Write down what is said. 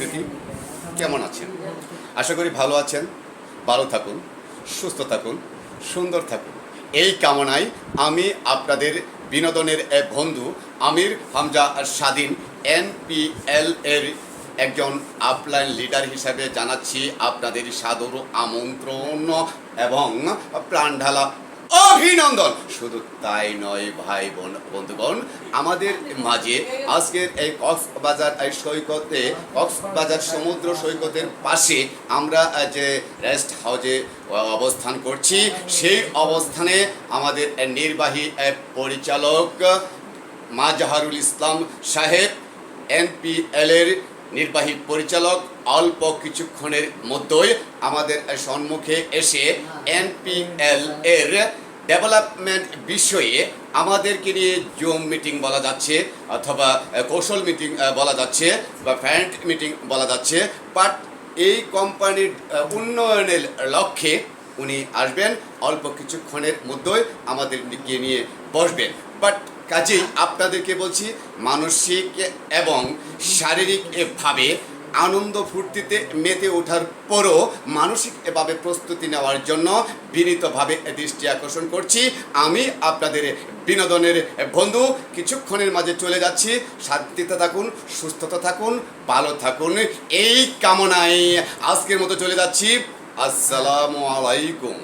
উপস্থিতি। কেমন আছেন? আশা করি ভালো আছেন। ভালো থাকুন, সুস্থ থাকুন, সুন্দর থাকুন, এই কামনায় আমি আপনাদের বিনোদনের বন্ধু আমির হামজা স্বাধীন NPL এর একজন আপলাইন লিডার হিসাবে জানাচ্ছি আপনাদের সাদর আমন্ত্রণ এবং প্রাণঢালা অভিনন্দন। শুধু তাই নয় ভাই বোন বন্ধুগণ, আমাদের মাঝে আজকের এই কক্সবাজার সমুদ্র সৈকতের পাশে আমরা যে রেস্ট হাউসে অবস্থান করছি, সেই অবস্থানে আমাদের নির্বাহী পরিচালক মাজহারুল ইসলাম সাহেব NPL এর নির্বাহী পরিচালক অল্প কিছুক্ষণের মধ্যেই আমাদের সম্মুখে এসে NPL এর ডেভেলপমেন্ট বিষয়ে আমাদেরকে নিয়ে জুম মিটিং বলা যাচ্ছে, অথবা কৌশল মিটিং বলা যাচ্ছে, বা ফ্যান্ট মিটিং বলা যাচ্ছে। বাট এই কোম্পানির উন্নয়নের লক্ষ্যে উনি আসবেন, অল্প কিছুক্ষণের মধ্যেই আমাদেরকে নিয়ে বসবেন। বাট কাজেই আপনাদেরকে বলছি, মানসিক এবং শারীরিকভাবে আনন্দ ফুর্তিতে মেতে ওঠার পরও মানসিকভাবে প্রস্তুতি নেওয়ার জন্য বিনীতভাবে দৃষ্টি আকর্ষণ করছি। আমি আপনাদের বিনোদনের বন্ধু কিছুক্ষণের মাঝে চলে যাচ্ছি। শান্তিতে থাকুন, সুস্থতা থাকুন, ভালো থাকুন, এই কামনায় আজকের মতো চলে যাচ্ছি। আসসালামু আলাইকুম।